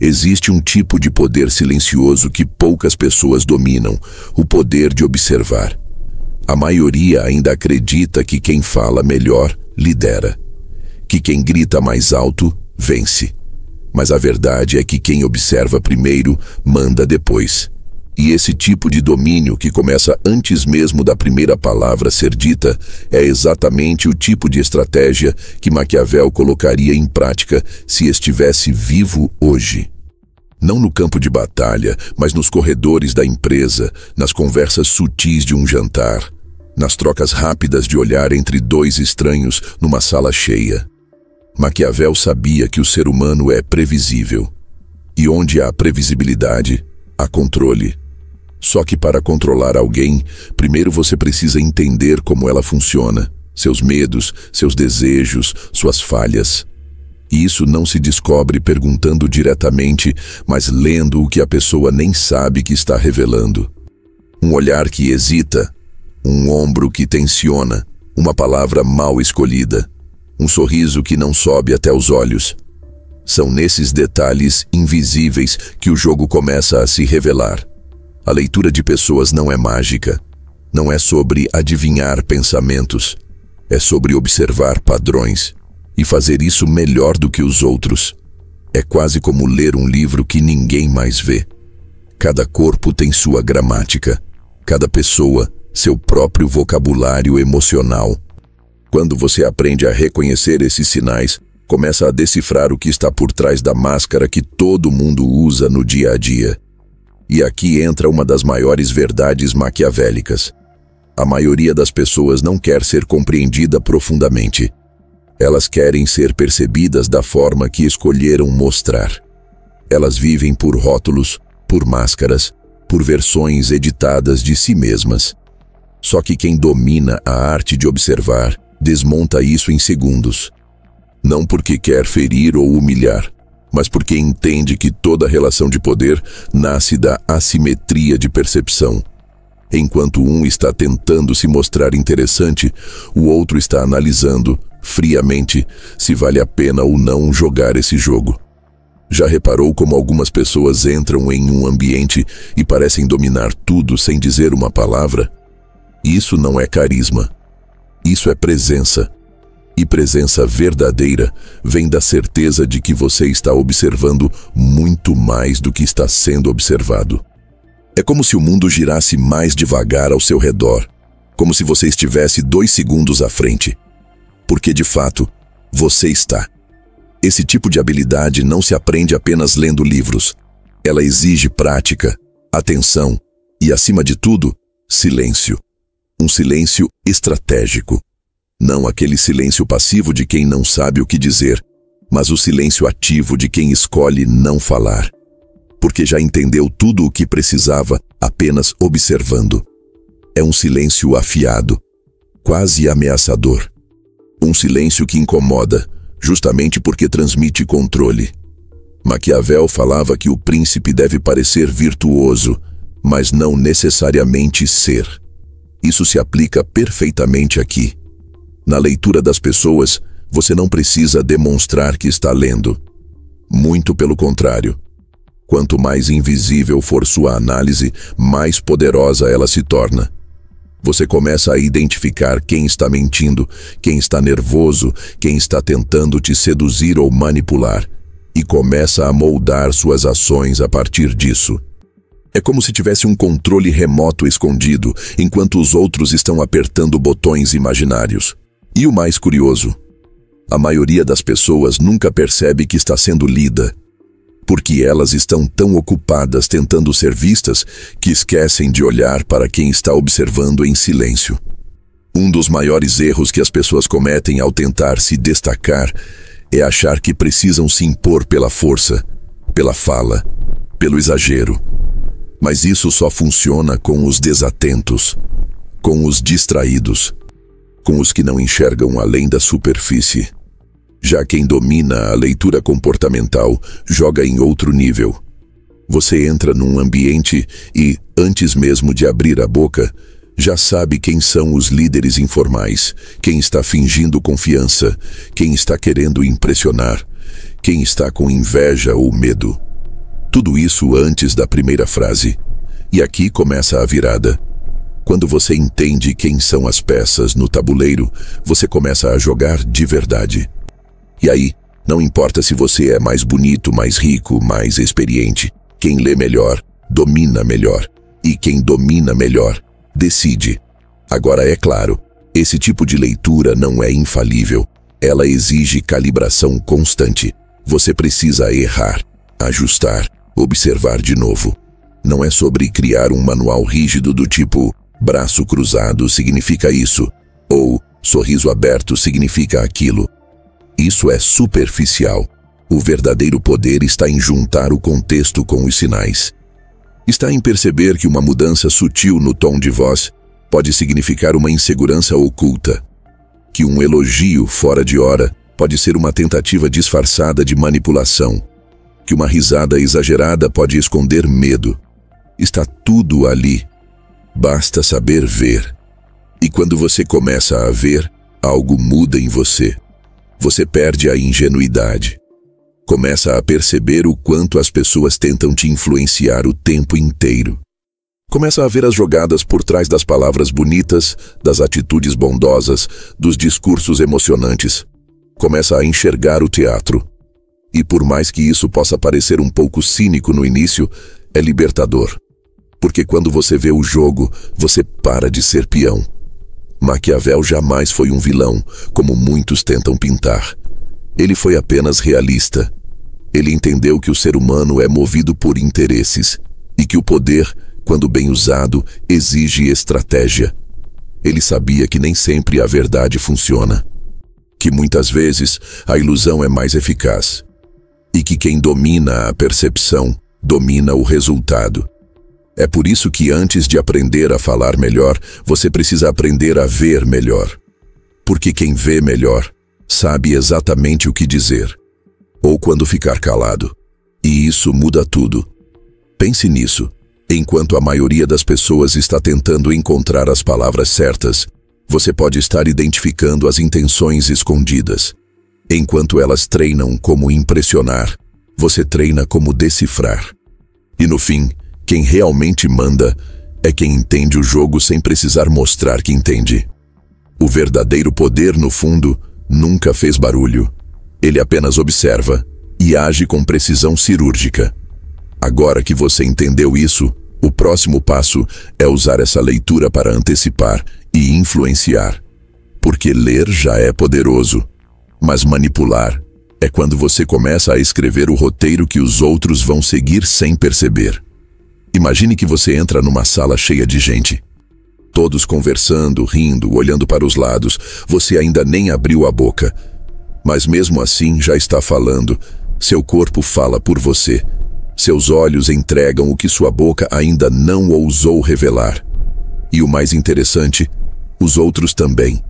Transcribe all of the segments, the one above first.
Existe um tipo de poder silencioso que poucas pessoas dominam, o poder de observar. A maioria ainda acredita que quem fala melhor lidera, que quem grita mais alto vence. Mas a verdade é que quem observa primeiro manda depois. E esse tipo de domínio, que começa antes mesmo da primeira palavra ser dita, é exatamente o tipo de estratégia que Maquiavel colocaria em prática se estivesse vivo hoje. Não no campo de batalha, mas nos corredores da empresa, nas conversas sutis de um jantar, nas trocas rápidas de olhar entre dois estranhos numa sala cheia. Maquiavel sabia que o ser humano é previsível. E onde há previsibilidade, há controle. Só que para controlar alguém, primeiro você precisa entender como ela funciona, seus medos, seus desejos, suas falhas. E isso não se descobre perguntando diretamente, mas lendo o que a pessoa nem sabe que está revelando. Um olhar que hesita, um ombro que tensiona, uma palavra mal escolhida, um sorriso que não sobe até os olhos. São nesses detalhes invisíveis que o jogo começa a se revelar. A leitura de pessoas não é mágica. Não é sobre adivinhar pensamentos. É sobre observar padrões e fazer isso melhor do que os outros. É quase como ler um livro que ninguém mais vê. Cada corpo tem sua gramática. Cada pessoa, seu próprio vocabulário emocional. Quando você aprende a reconhecer esses sinais, começa a decifrar o que está por trás da máscara que todo mundo usa no dia a dia. E aqui entra uma das maiores verdades maquiavélicas. A maioria das pessoas não quer ser compreendida profundamente. Elas querem ser percebidas da forma que escolheram mostrar. Elas vivem por rótulos, por máscaras, por versões editadas de si mesmas. Só que quem domina a arte de observar, desmonta isso em segundos. Não porque quer ferir ou humilhar, mas porque entende que toda relação de poder nasce da assimetria de percepção. Enquanto um está tentando se mostrar interessante, o outro está analisando, friamente, se vale a pena ou não jogar esse jogo. Já reparou como algumas pessoas entram em um ambiente e parecem dominar tudo sem dizer uma palavra? Isso não é carisma. Isso é presença. E presença verdadeira vem da certeza de que você está observando muito mais do que está sendo observado. É como se o mundo girasse mais devagar ao seu redor, como se você estivesse 2 segundos à frente. Porque, de fato, você está. Esse tipo de habilidade não se aprende apenas lendo livros. Ela exige prática, atenção e, acima de tudo, silêncio. Um silêncio estratégico. Não aquele silêncio passivo de quem não sabe o que dizer, mas o silêncio ativo de quem escolhe não falar. Porque já entendeu tudo o que precisava apenas observando. É um silêncio afiado, quase ameaçador. Um silêncio que incomoda, justamente porque transmite controle. Maquiavel falava que o príncipe deve parecer virtuoso, mas não necessariamente ser. Isso se aplica perfeitamente aqui. Na leitura das pessoas, você não precisa demonstrar que está lendo. Muito pelo contrário. Quanto mais invisível for sua análise, mais poderosa ela se torna. Você começa a identificar quem está mentindo, quem está nervoso, quem está tentando te seduzir ou manipular, e começa a moldar suas ações a partir disso. É como se tivesse um controle remoto escondido, enquanto os outros estão apertando botões imaginários. E o mais curioso, a maioria das pessoas nunca percebe que está sendo lida, porque elas estão tão ocupadas tentando ser vistas que esquecem de olhar para quem está observando em silêncio. Um dos maiores erros que as pessoas cometem ao tentar se destacar é achar que precisam se impor pela força, pela fala, pelo exagero. Mas isso só funciona com os desatentos, com os distraídos, com os que não enxergam além da superfície. Já quem domina a leitura comportamental joga em outro nível. Você entra num ambiente e, antes mesmo de abrir a boca, já sabe quem são os líderes informais, quem está fingindo confiança, quem está querendo impressionar, quem está com inveja ou medo. Tudo isso antes da primeira frase. E aqui começa a virada. Quando você entende quem são as peças no tabuleiro, você começa a jogar de verdade. E aí, não importa se você é mais bonito, mais rico, mais experiente. Quem lê melhor, domina melhor. E quem domina melhor, decide. Agora, é claro, esse tipo de leitura não é infalível. Ela exige calibração constante. Você precisa errar, ajustar, observar de novo. Não é sobre criar um manual rígido do tipo braço cruzado significa isso, ou sorriso aberto significa aquilo. Isso é superficial. O verdadeiro poder está em juntar o contexto com os sinais. Está em perceber que uma mudança sutil no tom de voz pode significar uma insegurança oculta. Que um elogio fora de hora pode ser uma tentativa disfarçada de manipulação. Que uma risada exagerada pode esconder medo. Está tudo ali. Basta saber ver. E quando você começa a ver, algo muda em você. Você perde a ingenuidade. Começa a perceber o quanto as pessoas tentam te influenciar o tempo inteiro. Começa a ver as jogadas por trás das palavras bonitas, das atitudes bondosas, dos discursos emocionantes. Começa a enxergar o teatro. E por mais que isso possa parecer um pouco cínico no início, é libertador. Porque quando você vê o jogo, você para de ser peão. Maquiavel jamais foi um vilão, como muitos tentam pintar. Ele foi apenas realista. Ele entendeu que o ser humano é movido por interesses e que o poder, quando bem usado, exige estratégia. Ele sabia que nem sempre a verdade funciona. Que muitas vezes a ilusão é mais eficaz. E que quem domina a percepção, domina o resultado. É por isso que antes de aprender a falar melhor, você precisa aprender a ver melhor. Porque quem vê melhor, sabe exatamente o que dizer. Ou quando ficar calado. E isso muda tudo. Pense nisso. Enquanto a maioria das pessoas está tentando encontrar as palavras certas, você pode estar identificando as intenções escondidas. Enquanto elas treinam como impressionar, você treina como decifrar. E no fim, quem realmente manda é quem entende o jogo sem precisar mostrar que entende. O verdadeiro poder, no fundo, nunca fez barulho. Ele apenas observa e age com precisão cirúrgica. Agora que você entendeu isso, o próximo passo é usar essa leitura para antecipar e influenciar. Porque ler já é poderoso, mas manipular é quando você começa a escrever o roteiro que os outros vão seguir sem perceber. Imagine que você entra numa sala cheia de gente. Todos conversando, rindo, olhando para os lados. Você ainda nem abriu a boca. Mas mesmo assim já está falando. Seu corpo fala por você. Seus olhos entregam o que sua boca ainda não ousou revelar. E o mais interessante, os outros também.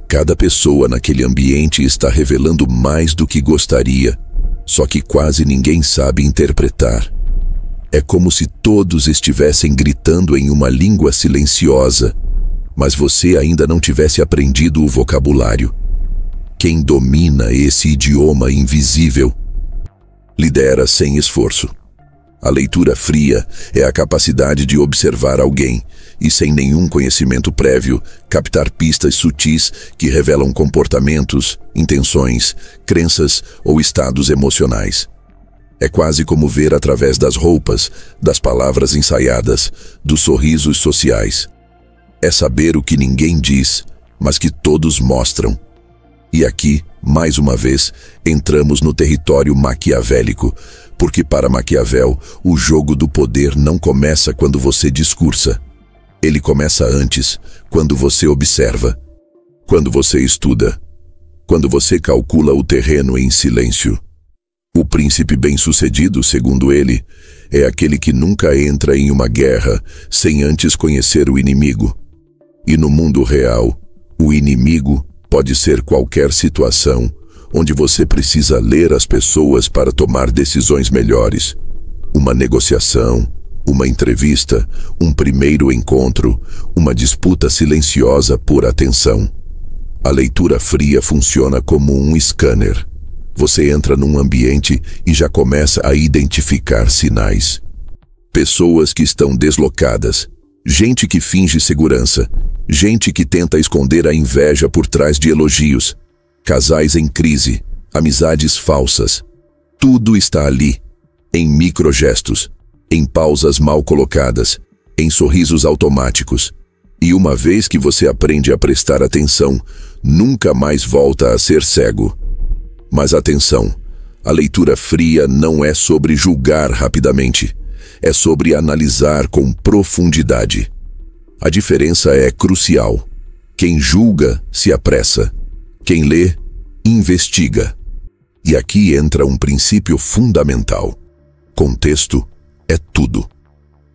Cada pessoa naquele ambiente está revelando mais do que gostaria, só que quase ninguém sabe interpretar. É como se todos estivessem gritando em uma língua silenciosa, mas você ainda não tivesse aprendido o vocabulário. Quem domina esse idioma invisível lidera sem esforço. A leitura fria é a capacidade de observar alguém e, sem nenhum conhecimento prévio, captar pistas sutis que revelam comportamentos, intenções, crenças ou estados emocionais. É quase como ver através das roupas, das palavras ensaiadas, dos sorrisos sociais. É saber o que ninguém diz, mas que todos mostram. E aqui, mais uma vez, entramos no território maquiavélico, porque para Maquiavel, o jogo do poder não começa quando você discursa. Ele começa antes, quando você observa, quando você estuda, quando você calcula o terreno em silêncio. O príncipe bem-sucedido, segundo ele, é aquele que nunca entra em uma guerra sem antes conhecer o inimigo. E no mundo real, o inimigo pode ser qualquer situação onde você precisa ler as pessoas para tomar decisões melhores. Uma negociação, uma entrevista, um primeiro encontro, uma disputa silenciosa por atenção. A leitura fria funciona como um scanner. Você entra num ambiente e já começa a identificar sinais. Pessoas que estão deslocadas, gente que finge segurança, gente que tenta esconder a inveja por trás de elogios, casais em crise, amizades falsas. Tudo está ali, em microgestos, em pausas mal colocadas, em sorrisos automáticos. E uma vez que você aprende a prestar atenção, nunca mais volta a ser cego. Mas atenção, a leitura fria não é sobre julgar rapidamente, é sobre analisar com profundidade. A diferença é crucial. Quem julga se apressa, quem lê, investiga. E aqui entra um princípio fundamental. Contexto é tudo.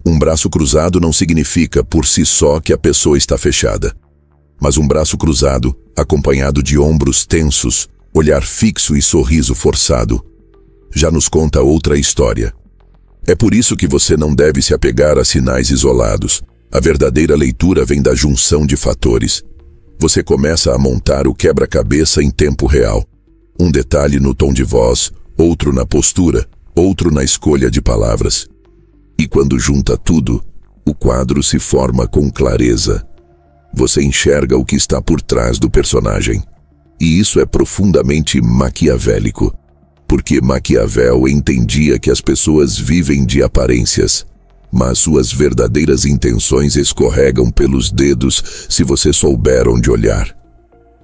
Um braço cruzado não significa por si só que a pessoa está fechada. Mas um braço cruzado, acompanhado de ombros tensos, olhar fixo e sorriso forçado, já nos conta outra história. É por isso que você não deve se apegar a sinais isolados. A verdadeira leitura vem da junção de fatores. Você começa a montar o quebra-cabeça em tempo real. Um detalhe no tom de voz, outro na postura, outro na escolha de palavras. E quando junta tudo, o quadro se forma com clareza. Você enxerga o que está por trás do personagem. E isso é profundamente maquiavélico, porque Maquiavel entendia que as pessoas vivem de aparências, mas suas verdadeiras intenções escorregam pelos dedos se você souber onde olhar.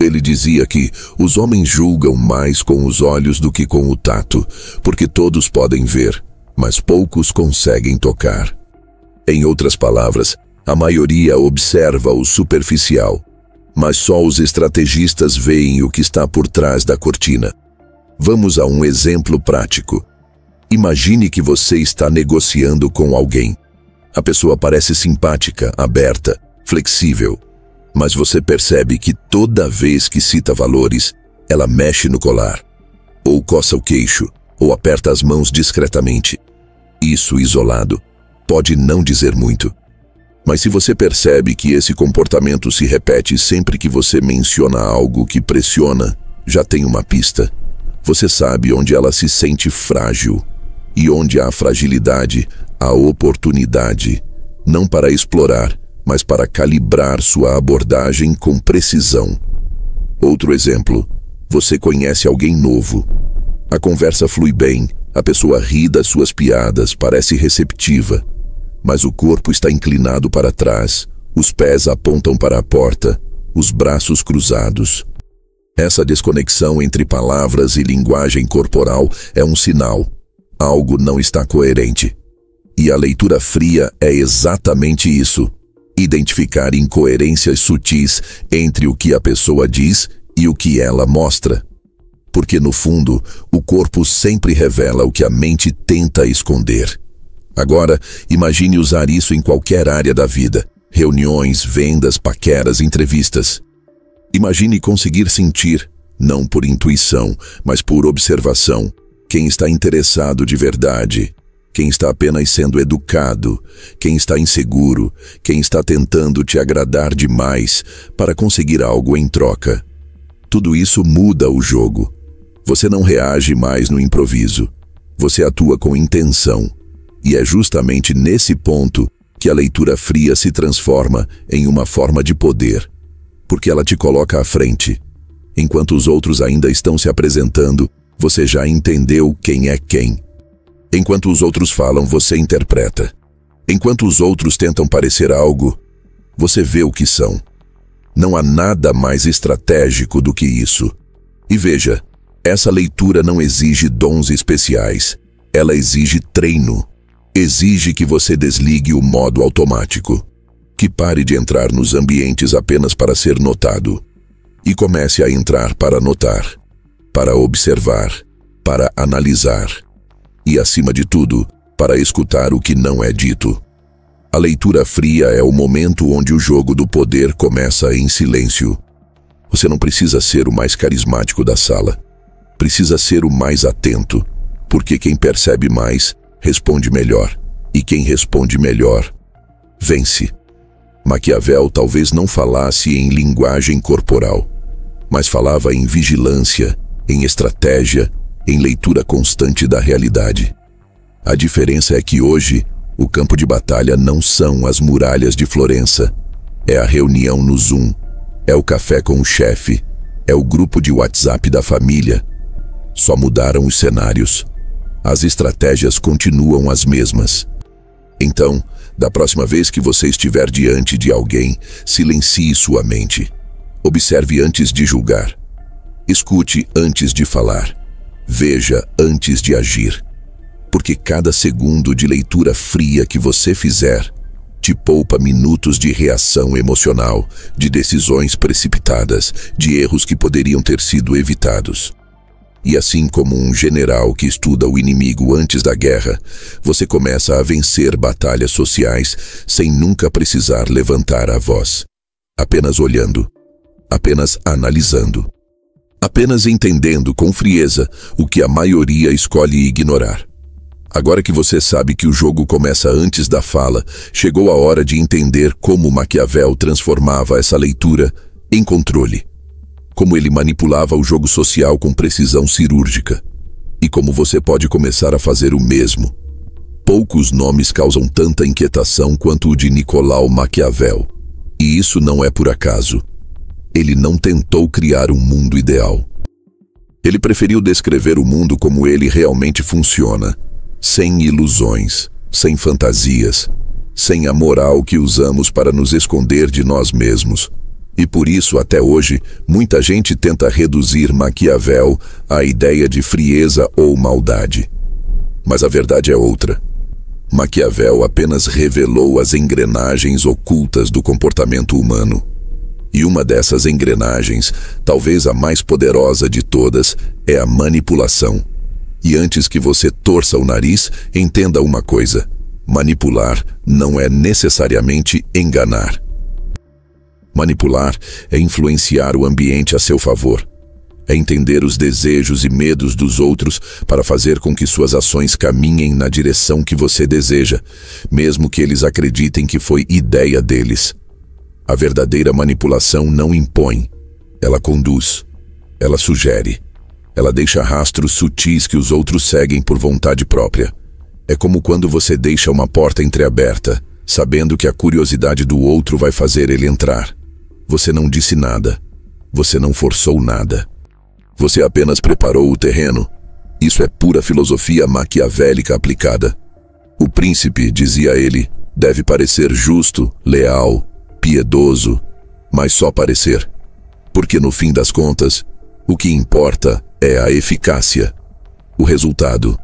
Ele dizia que os homens julgam mais com os olhos do que com o tato, porque todos podem ver, mas poucos conseguem tocar. Em outras palavras, a maioria observa o superficial, mas só os estrategistas veem o que está por trás da cortina. Vamos a um exemplo prático. Imagine que você está negociando com alguém. A pessoa parece simpática, aberta, flexível, mas você percebe que toda vez que cita valores, ela mexe no colar, ou coça o queixo, ou aperta as mãos discretamente. Isso isolado pode não dizer muito. Mas se você percebe que esse comportamento se repete sempre que você menciona algo que pressiona, já tem uma pista. Você sabe onde ela se sente frágil. E onde há fragilidade, há oportunidade. Não para explorar, mas para calibrar sua abordagem com precisão. Outro exemplo. Você conhece alguém novo. A conversa flui bem, a pessoa ri das suas piadas, parece receptiva. Mas o corpo está inclinado para trás, os pés apontam para a porta, os braços cruzados. Essa desconexão entre palavras e linguagem corporal é um sinal. Algo não está coerente. E a leitura fria é exatamente isso. Identificar incoerências sutis entre o que a pessoa diz e o que ela mostra. Porque, no fundo, o corpo sempre revela o que a mente tenta esconder. Agora, imagine usar isso em qualquer área da vida. Reuniões, vendas, paqueras, entrevistas. Imagine conseguir sentir, não por intuição, mas por observação, quem está interessado de verdade, quem está apenas sendo educado, quem está inseguro, quem está tentando te agradar demais para conseguir algo em troca. Tudo isso muda o jogo. Você não reage mais no improviso. Você atua com intenção. E é justamente nesse ponto que a leitura fria se transforma em uma forma de poder. Porque ela te coloca à frente. Enquanto os outros ainda estão se apresentando, você já entendeu quem é quem. Enquanto os outros falam, você interpreta. Enquanto os outros tentam parecer algo, você vê o que são. Não há nada mais estratégico do que isso. E veja, essa leitura não exige dons especiais. Ela exige treino. Exige que você desligue o modo automático. Que pare de entrar nos ambientes apenas para ser notado. E comece a entrar para notar, para observar, para analisar. E, acima de tudo, para escutar o que não é dito. A leitura fria é o momento onde o jogo do poder começa em silêncio. Você não precisa ser o mais carismático da sala. Precisa ser o mais atento, porque quem percebe mais, responde melhor. E quem responde melhor, vence. Maquiavel talvez não falasse em linguagem corporal, mas falava em vigilância, em estratégia, em leitura constante da realidade. A diferença é que hoje, o campo de batalha não são as muralhas de Florença. É a reunião no Zoom, é o café com o chefe, é o grupo de WhatsApp da família. Só mudaram os cenários. As estratégias continuam as mesmas. Então, da próxima vez que você estiver diante de alguém, silencie sua mente. Observe antes de julgar. Escute antes de falar. Veja antes de agir. Porque cada segundo de leitura fria que você fizer te poupa minutos de reação emocional, de decisões precipitadas, de erros que poderiam ter sido evitados. E assim como um general que estuda o inimigo antes da guerra, você começa a vencer batalhas sociais sem nunca precisar levantar a voz. Apenas olhando, apenas analisando, apenas entendendo com frieza o que a maioria escolhe ignorar. Agora que você sabe que o jogo começa antes da fala, chegou a hora de entender como Maquiavel transformava essa leitura em controle. Como ele manipulava o jogo social com precisão cirúrgica. E como você pode começar a fazer o mesmo. Poucos nomes causam tanta inquietação quanto o de Nicolau Maquiavel. E isso não é por acaso. Ele não tentou criar um mundo ideal. Ele preferiu descrever o mundo como ele realmente funciona. Sem ilusões, sem fantasias, sem a moral que usamos para nos esconder de nós mesmos. E por isso, até hoje, muita gente tenta reduzir Maquiavel à ideia de frieza ou maldade. Mas a verdade é outra. Maquiavel apenas revelou as engrenagens ocultas do comportamento humano. E uma dessas engrenagens, talvez a mais poderosa de todas, é a manipulação. E antes que você torça o nariz, entenda uma coisa: manipular não é necessariamente enganar. Manipular é influenciar o ambiente a seu favor. É entender os desejos e medos dos outros para fazer com que suas ações caminhem na direção que você deseja, mesmo que eles acreditem que foi ideia deles. A verdadeira manipulação não impõe, ela conduz, ela sugere. Ela deixa rastros sutis que os outros seguem por vontade própria. É como quando você deixa uma porta entreaberta, sabendo que a curiosidade do outro vai fazer ele entrar. Você não disse nada. Você não forçou nada. Você apenas preparou o terreno. Isso é pura filosofia maquiavélica aplicada. O príncipe, dizia ele, deve parecer justo, leal, piedoso, mas só parecer. Porque no fim das contas, o que importa é a eficácia, o resultado,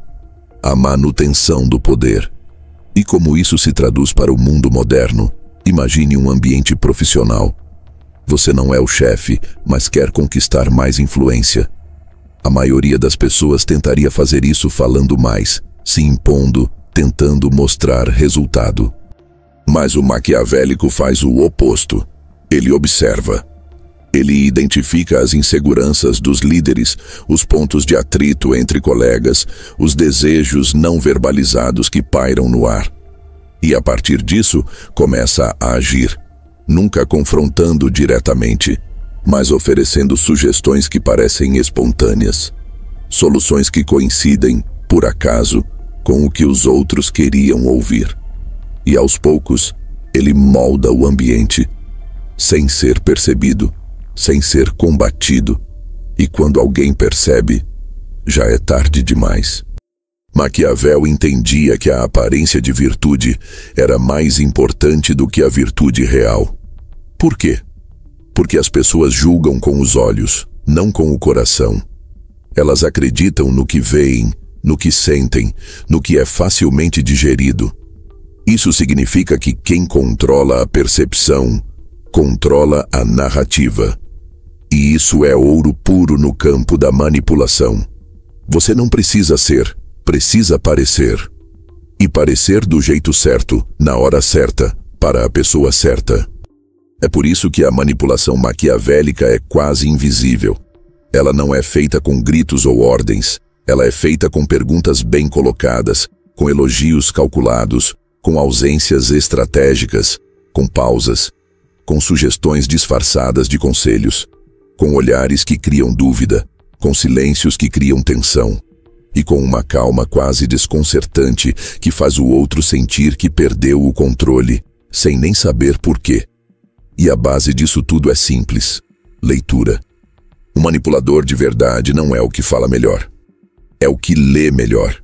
a manutenção do poder. E como isso se traduz para o mundo moderno, imagine um ambiente profissional. Você não é o chefe, mas quer conquistar mais influência. A maioria das pessoas tentaria fazer isso falando mais, se impondo, tentando mostrar resultado. Mas o maquiavélico faz o oposto. Ele observa. Ele identifica as inseguranças dos líderes, os pontos de atrito entre colegas, os desejos não verbalizados que pairam no ar. E a partir disso, começa a agir, nunca confrontando diretamente, mas oferecendo sugestões que parecem espontâneas. Soluções que coincidem, por acaso, com o que os outros queriam ouvir. E aos poucos, ele molda o ambiente, sem ser percebido, sem ser combatido, e quando alguém percebe, já é tarde demais. Maquiavel entendia que a aparência de virtude era mais importante do que a virtude real. Por quê? Porque as pessoas julgam com os olhos, não com o coração. Elas acreditam no que veem, no que sentem, no que é facilmente digerido. Isso significa que quem controla a percepção, controla a narrativa. E isso é ouro puro no campo da manipulação. Você não precisa ser, precisa parecer. E parecer do jeito certo, na hora certa, para a pessoa certa. É por isso que a manipulação maquiavélica é quase invisível. Ela não é feita com gritos ou ordens. Ela é feita com perguntas bem colocadas, com elogios calculados, com ausências estratégicas, com pausas, com sugestões disfarçadas de conselhos, com olhares que criam dúvida, com silêncios que criam tensão. e com uma calma quase desconcertante que faz o outro sentir que perdeu o controle, sem nem saber por quê. E a base disso tudo é simples: leitura. O manipulador de verdade não é o que fala melhor, é o que lê melhor.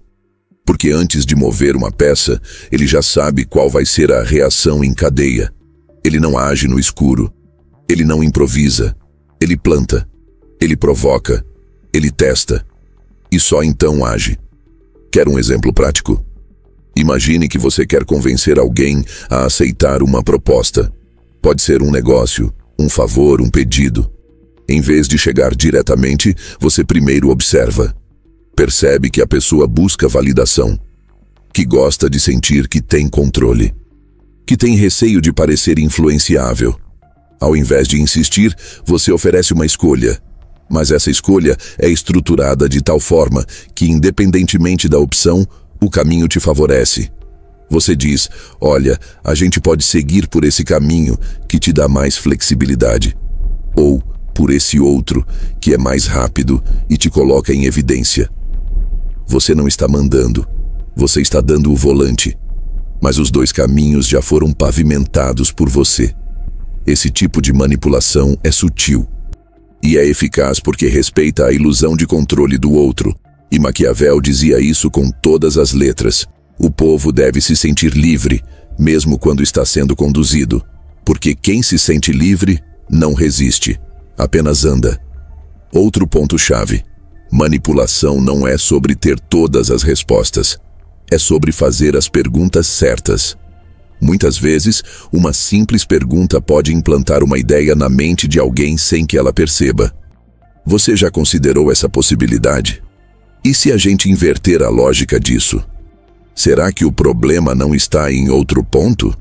Porque antes de mover uma peça, ele já sabe qual vai ser a reação em cadeia. Ele não age no escuro, ele não improvisa, ele planta, ele provoca, ele testa, e só então age. Quer um exemplo prático? Imagine que você quer convencer alguém a aceitar uma proposta. Pode ser um negócio, um favor, um pedido. Em vez de chegar diretamente, você primeiro observa. Percebe que a pessoa busca validação, que gosta de sentir que tem controle, que tem receio de parecer influenciável. Ao invés de insistir, você oferece uma escolha. Mas essa escolha é estruturada de tal forma que, independentemente da opção, o caminho te favorece. Você diz: olha, a gente pode seguir por esse caminho que te dá mais flexibilidade. Ou por esse outro, que é mais rápido e te coloca em evidência. Você não está mandando, você está dando o volante. Mas os dois caminhos já foram pavimentados por você. Esse tipo de manipulação é sutil. E é eficaz porque respeita a ilusão de controle do outro. E Maquiavel dizia isso com todas as letras. O povo deve se sentir livre, mesmo quando está sendo conduzido. Porque quem se sente livre não resiste, apenas anda. Outro ponto-chave: manipulação não é sobre ter todas as respostas. É sobre fazer as perguntas certas. Muitas vezes, uma simples pergunta pode implantar uma ideia na mente de alguém sem que ela perceba. Você já considerou essa possibilidade? E se a gente inverter a lógica disso? Será que o problema não está em outro ponto?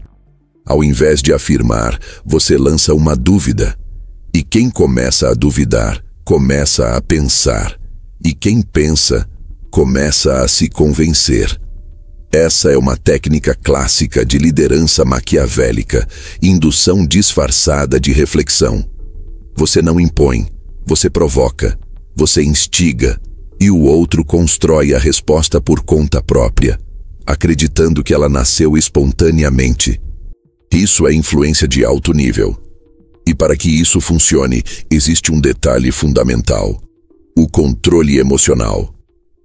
Ao invés de afirmar, você lança uma dúvida. E quem começa a duvidar, começa a pensar. E quem pensa, começa a se convencer. Essa é uma técnica clássica de liderança maquiavélica, indução disfarçada de reflexão. Você não impõe, você provoca, você instiga, e o outro constrói a resposta por conta própria, acreditando que ela nasceu espontaneamente. Isso é influência de alto nível. E para que isso funcione, existe um detalhe fundamental: o controle emocional.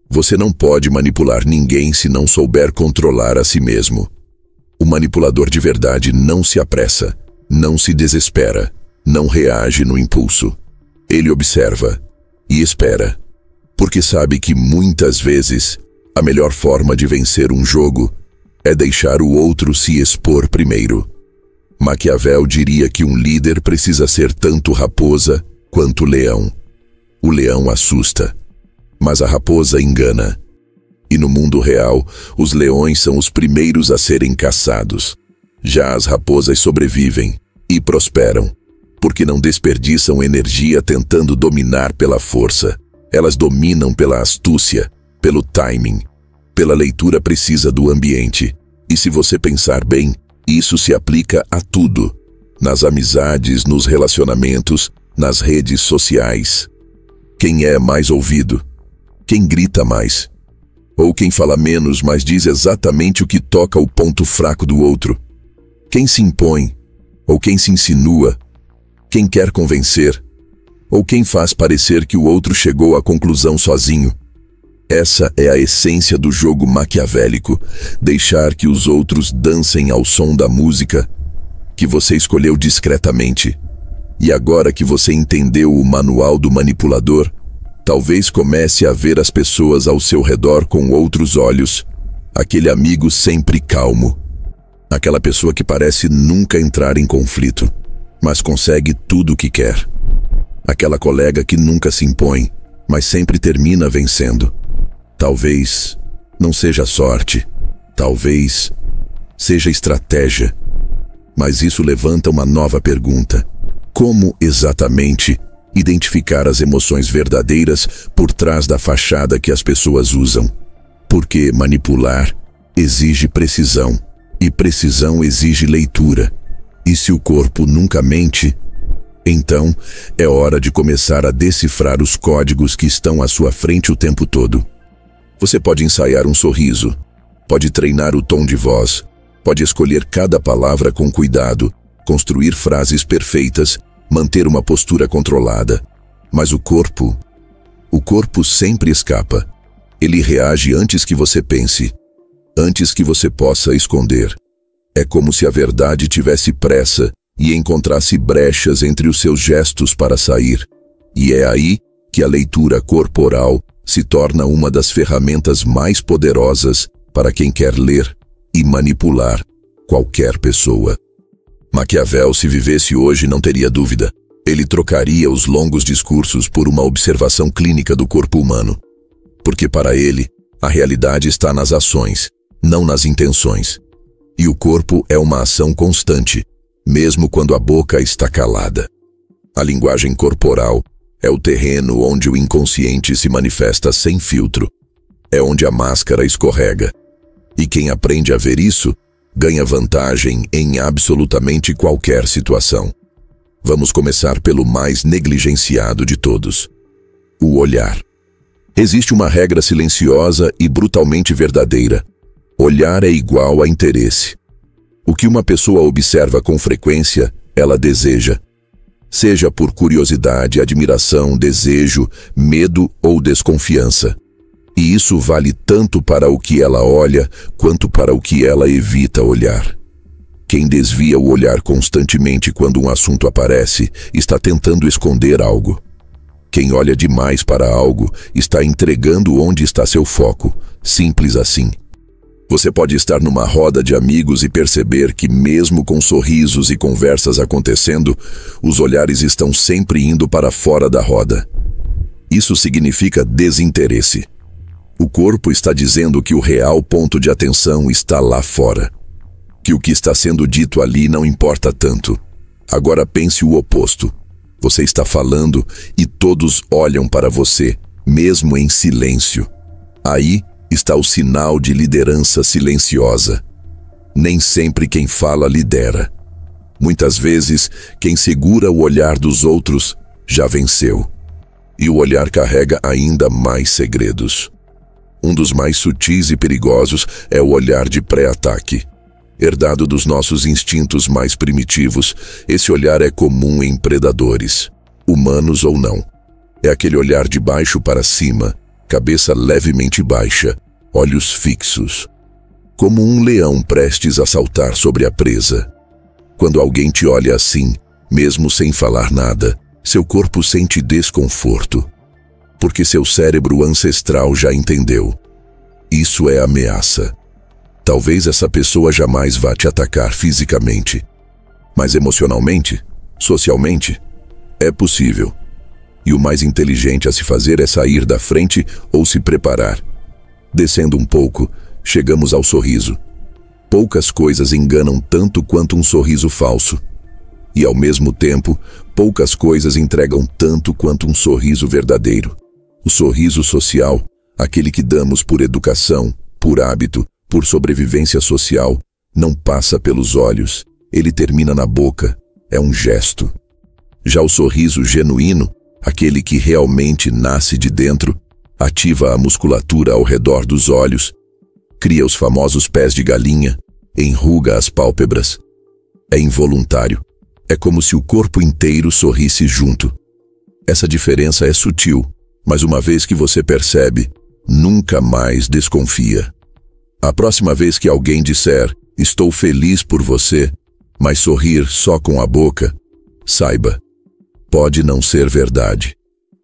Você não pode manipular ninguém se não souber controlar a si mesmo. O manipulador de verdade não se apressa, não se desespera, não reage no impulso. Ele observa e espera, porque sabe que muitas vezes a melhor forma de vencer um jogo é deixar o outro se expor primeiro. Maquiavel diria que um líder precisa ser tanto raposa quanto leão. O leão assusta, mas a raposa engana. E no mundo real, os leões são os primeiros a serem caçados. Já as raposas sobrevivem e prosperam, porque não desperdiçam energia tentando dominar pela força. Elas dominam pela astúcia, pelo timing, pela leitura precisa do ambiente. E se você pensar bem, isso se aplica a tudo. Nas amizades, nos relacionamentos, nas redes sociais. Quem é mais ouvido? Quem grita mais? Ou quem fala menos, mas diz exatamente o que toca o ponto fraco do outro? Quem se impõe? Ou quem se insinua? Quem quer convencer? Ou quem faz parecer que o outro chegou à conclusão sozinho? Essa é a essência do jogo maquiavélico: deixar que os outros dancem ao som da música que você escolheu discretamente. E agora que você entendeu o manual do manipulador, talvez comece a ver as pessoas ao seu redor com outros olhos. Aquele amigo sempre calmo. Aquela pessoa que parece nunca entrar em conflito, mas consegue tudo o que quer. Aquela colega que nunca se impõe, mas sempre termina vencendo. Talvez não seja sorte, talvez seja estratégia. Mas isso levanta uma nova pergunta: como exatamente identificar as emoções verdadeiras por trás da fachada que as pessoas usam? Porque manipular exige precisão, e precisão exige leitura. E se o corpo nunca mente, então é hora de começar a decifrar os códigos que estão à sua frente o tempo todo. Você pode ensaiar um sorriso, pode treinar o tom de voz, pode escolher cada palavra com cuidado, construir frases perfeitas, manter uma postura controlada. Mas o corpo sempre escapa. Ele reage antes que você pense, antes que você possa esconder. É como se a verdade tivesse pressa e encontrasse brechas entre os seus gestos para sair. E é aí que a leitura corporal se torna uma das ferramentas mais poderosas para quem quer ler e manipular qualquer pessoa. Maquiavel, se vivesse hoje, não teria dúvida. Ele trocaria os longos discursos por uma observação clínica do corpo humano. Porque para ele, a realidade está nas ações, não nas intenções. E o corpo é uma ação constante, mesmo quando a boca está calada. A linguagem corporal é o terreno onde o inconsciente se manifesta sem filtro. É onde a máscara escorrega. E quem aprende a ver isso, ganha vantagem em absolutamente qualquer situação. Vamos começar pelo mais negligenciado de todos: o olhar. Existe uma regra silenciosa e brutalmente verdadeira. Olhar é igual a interesse. O que uma pessoa observa com frequência, ela deseja. Seja por curiosidade, admiração, desejo, medo ou desconfiança. E isso vale tanto para o que ela olha, quanto para o que ela evita olhar. Quem desvia o olhar constantemente quando um assunto aparece, está tentando esconder algo. Quem olha demais para algo, está entregando onde está seu foco. Simples assim. Você pode estar numa roda de amigos e perceber que, mesmo com sorrisos e conversas acontecendo, os olhares estão sempre indo para fora da roda. Isso significa desinteresse. O corpo está dizendo que o real ponto de atenção está lá fora. Que o que está sendo dito ali não importa tanto. Agora pense o oposto. Você está falando e todos olham para você, mesmo em silêncio. Aí está o sinal de liderança silenciosa. Nem sempre quem fala lidera. Muitas vezes, quem segura o olhar dos outros já venceu. E o olhar carrega ainda mais segredos. Um dos mais sutis e perigosos é o olhar de pré-ataque. Herdado dos nossos instintos mais primitivos, esse olhar é comum em predadores, humanos ou não. É aquele olhar de baixo para cima, cabeça levemente baixa, olhos fixos. Como um leão prestes a saltar sobre a presa. Quando alguém te olha assim, mesmo sem falar nada, seu corpo sente desconforto. Porque seu cérebro ancestral já entendeu. Isso é ameaça. Talvez essa pessoa jamais vá te atacar fisicamente, mas emocionalmente, socialmente, é possível. E o mais inteligente a se fazer é sair da frente ou se preparar. Descendo um pouco, chegamos ao sorriso. Poucas coisas enganam tanto quanto um sorriso falso. E ao mesmo tempo, poucas coisas entregam tanto quanto um sorriso verdadeiro. O sorriso social, aquele que damos por educação, por hábito, por sobrevivência social, não passa pelos olhos, ele termina na boca, é um gesto. Já o sorriso genuíno, aquele que realmente nasce de dentro, ativa a musculatura ao redor dos olhos, cria os famosos pés de galinha, enruga as pálpebras. É involuntário, é como se o corpo inteiro sorrisse junto. Essa diferença é sutil, mas uma vez que você percebe, nunca mais desconfia. A próxima vez que alguém disser, estou feliz por você, mas sorrir só com a boca, saiba, pode não ser verdade.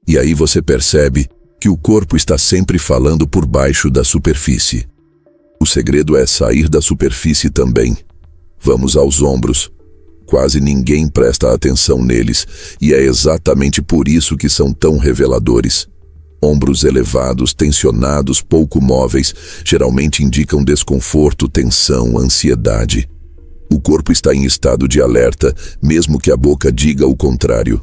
E aí você percebe que o corpo está sempre falando por baixo da superfície. O segredo é sair da superfície também. Vamos aos ombros. Quase ninguém presta atenção neles, e é exatamente por isso que são tão reveladores. Ombros elevados, tensionados, pouco móveis, geralmente indicam desconforto, tensão, ansiedade. O corpo está em estado de alerta, mesmo que a boca diga o contrário.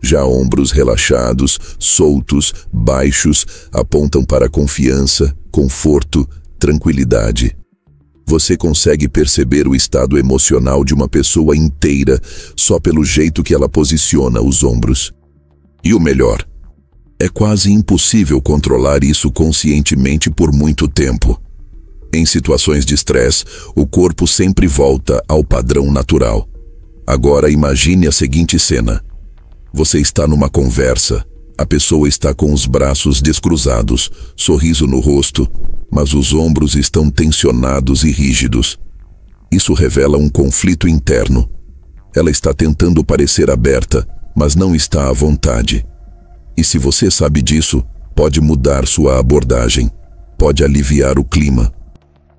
Já ombros relaxados, soltos, baixos, apontam para confiança, conforto, tranquilidade. Você consegue perceber o estado emocional de uma pessoa inteira só pelo jeito que ela posiciona os ombros. E o melhor, É quase impossível controlar isso conscientemente por muito tempo. Em situações de estresse, o corpo sempre volta ao padrão natural. Agora imagine a seguinte cena. Você está numa conversa. A pessoa está com os braços descruzados, sorriso no rosto, mas os ombros estão tensionados e rígidos. Isso revela um conflito interno. Ela está tentando parecer aberta, mas não está à vontade. E se você sabe disso, pode mudar sua abordagem, pode aliviar o clima.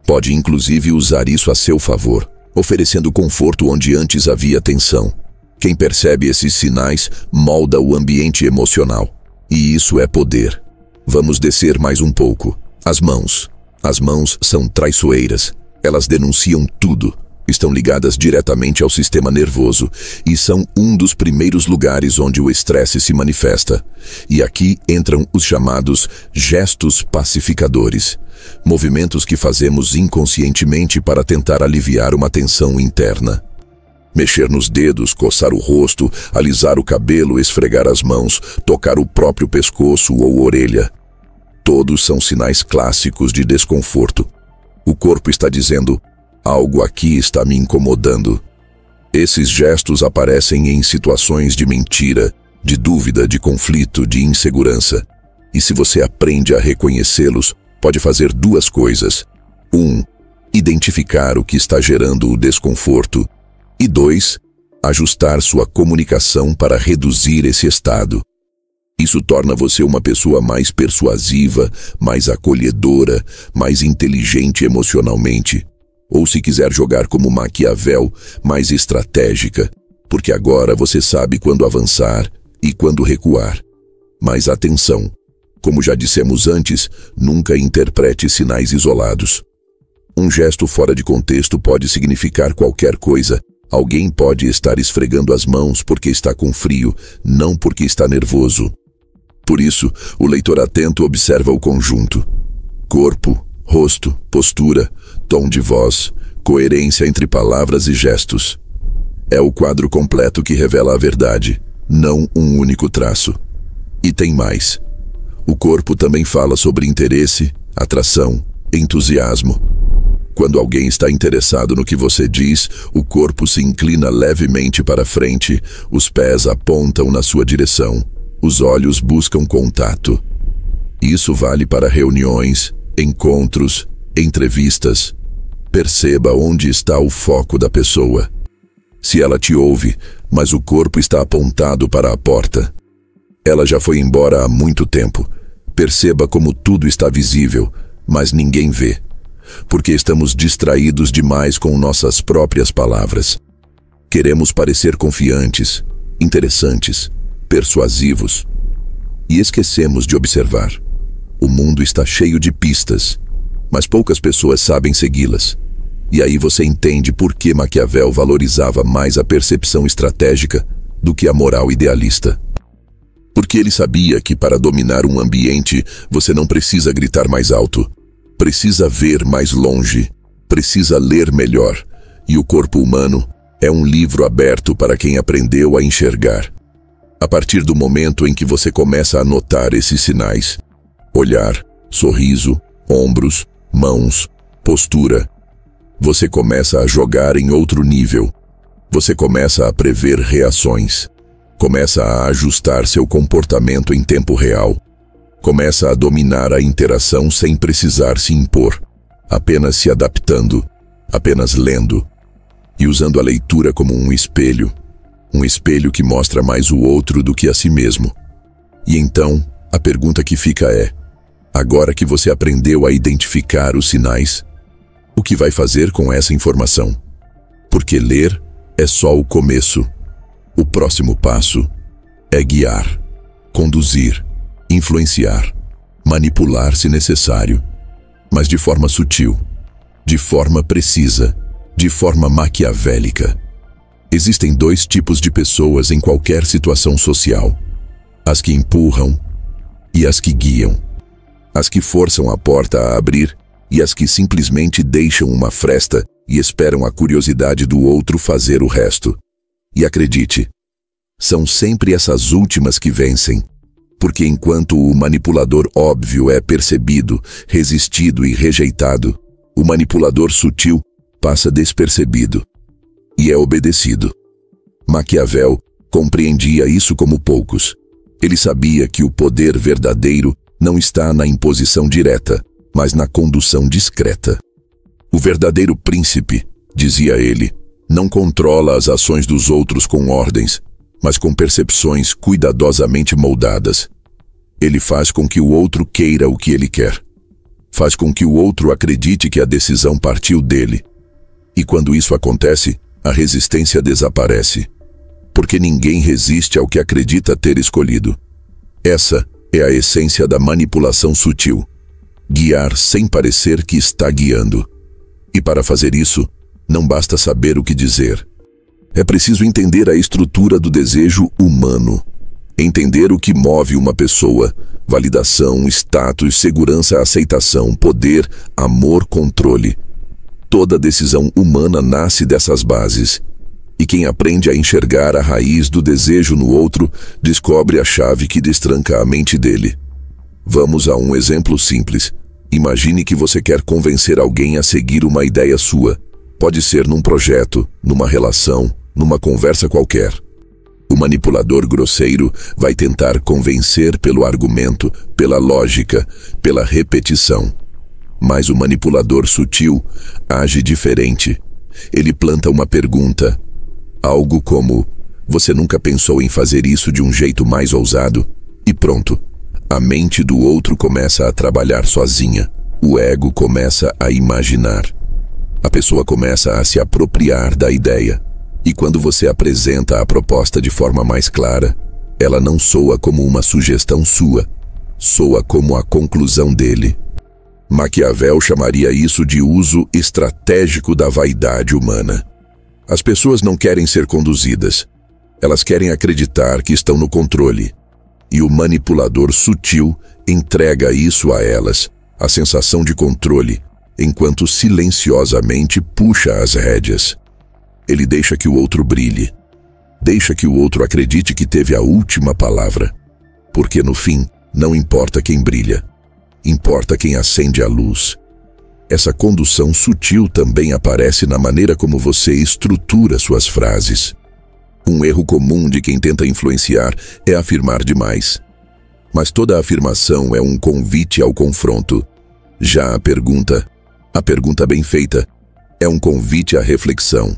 Pode inclusive usar isso a seu favor, oferecendo conforto onde antes havia tensão. Quem percebe esses sinais molda o ambiente emocional. E isso é poder. Vamos descer mais um pouco. As mãos. As mãos são traiçoeiras. Elas denunciam tudo. Estão ligadas diretamente ao sistema nervoso e são um dos primeiros lugares onde o estresse se manifesta. E aqui entram os chamados gestos pacificadores. Movimentos que fazemos inconscientemente para tentar aliviar uma tensão interna. Mexer nos dedos, coçar o rosto, alisar o cabelo, esfregar as mãos, tocar o próprio pescoço ou orelha. Todos são sinais clássicos de desconforto. O corpo está dizendo, algo aqui está me incomodando. Esses gestos aparecem em situações de mentira, de dúvida, de conflito, de insegurança. E se você aprende a reconhecê-los, pode fazer duas coisas. 1. Identificar o que está gerando o desconforto. E 2. Ajustar sua comunicação para reduzir esse estado. Isso torna você uma pessoa mais persuasiva, mais acolhedora, mais inteligente emocionalmente. Ou se quiser jogar como Maquiavel, mais estratégica, porque agora você sabe quando avançar e quando recuar. Mas atenção, como já dissemos antes, nunca interprete sinais isolados. Um gesto fora de contexto pode significar qualquer coisa. Alguém pode estar esfregando as mãos porque está com frio, não porque está nervoso. Por isso, o leitor atento observa o conjunto. Corpo, rosto, postura, tom de voz, coerência entre palavras e gestos. É o quadro completo que revela a verdade, não um único traço. E tem mais. O corpo também fala sobre interesse, atração, entusiasmo. Quando alguém está interessado no que você diz, o corpo se inclina levemente para frente, os pés apontam na sua direção, os olhos buscam contato. Isso vale para reuniões, encontros, entrevistas. Perceba onde está o foco da pessoa. Se ela te ouve, mas o corpo está apontado para a porta, ela já foi embora há muito tempo. Perceba como tudo está visível, mas ninguém vê. Porque estamos distraídos demais com nossas próprias palavras. Queremos parecer confiantes, interessantes, persuasivos. E esquecemos de observar. O mundo está cheio de pistas, mas poucas pessoas sabem segui-las. E aí você entende por que Maquiavel valorizava mais a percepção estratégica do que a moral idealista. Porque ele sabia que para dominar um ambiente, você não precisa gritar mais alto. Precisa ver mais longe, precisa ler melhor, e o corpo humano é um livro aberto para quem aprendeu a enxergar. A partir do momento em que você começa a notar esses sinais, olhar, sorriso, ombros, mãos, postura, você começa a jogar em outro nível. Você começa a prever reações, começa a ajustar seu comportamento em tempo real. Começa a dominar a interação sem precisar se impor, apenas se adaptando, apenas lendo, e usando a leitura como um espelho que mostra mais o outro do que a si mesmo. E então, a pergunta que fica é, agora que você aprendeu a identificar os sinais, o que vai fazer com essa informação? Porque ler é só o começo. O próximo passo é guiar, conduzir, influenciar, manipular se necessário, mas de forma sutil, de forma precisa, de forma maquiavélica. Existem dois tipos de pessoas em qualquer situação social: as que empurram e as que guiam, as que forçam a porta a abrir e as que simplesmente deixam uma fresta e esperam a curiosidade do outro fazer o resto. E acredite, são sempre essas últimas que vencem. Porque enquanto o manipulador óbvio é percebido, resistido e rejeitado, o manipulador sutil passa despercebido e é obedecido. Maquiavel compreendia isso como poucos. Ele sabia que o poder verdadeiro não está na imposição direta, mas na condução discreta. O verdadeiro príncipe, dizia ele, não controla as ações dos outros com ordens, mas com percepções cuidadosamente moldadas. Ele faz com que o outro queira o que ele quer. Faz com que o outro acredite que a decisão partiu dele. E quando isso acontece, a resistência desaparece. Porque ninguém resiste ao que acredita ter escolhido. Essa é a essência da manipulação sutil. Guiar sem parecer que está guiando. E para fazer isso, não basta saber o que dizer. É preciso entender a estrutura do desejo humano. Entender o que move uma pessoa: validação, status, segurança, aceitação, poder, amor, controle. Toda decisão humana nasce dessas bases. E quem aprende a enxergar a raiz do desejo no outro, descobre a chave que destranca a mente dele. Vamos a um exemplo simples. Imagine que você quer convencer alguém a seguir uma ideia sua. Pode ser num projeto, numa relação, numa conversa qualquer. O manipulador grosseiro vai tentar convencer pelo argumento, pela lógica, pela repetição. Mas o manipulador sutil age diferente. Ele planta uma pergunta. Algo como: você nunca pensou em fazer isso de um jeito mais ousado? E pronto. A mente do outro começa a trabalhar sozinha. O ego começa a imaginar. A pessoa começa a se apropriar da ideia. E quando você apresenta a proposta de forma mais clara, ela não soa como uma sugestão sua, soa como a conclusão dele. Maquiavel chamaria isso de uso estratégico da vaidade humana. As pessoas não querem ser conduzidas. Elas querem acreditar que estão no controle. E o manipulador sutil entrega isso a elas, a sensação de controle, enquanto silenciosamente puxa as rédeas. Ele deixa que o outro brilhe. Deixa que o outro acredite que teve a última palavra. Porque no fim, não importa quem brilha. Importa quem acende a luz. Essa condução sutil também aparece na maneira como você estrutura suas frases. Um erro comum de quem tenta influenciar é afirmar demais. Mas toda afirmação é um convite ao confronto. Já a pergunta bem feita, é um convite à reflexão.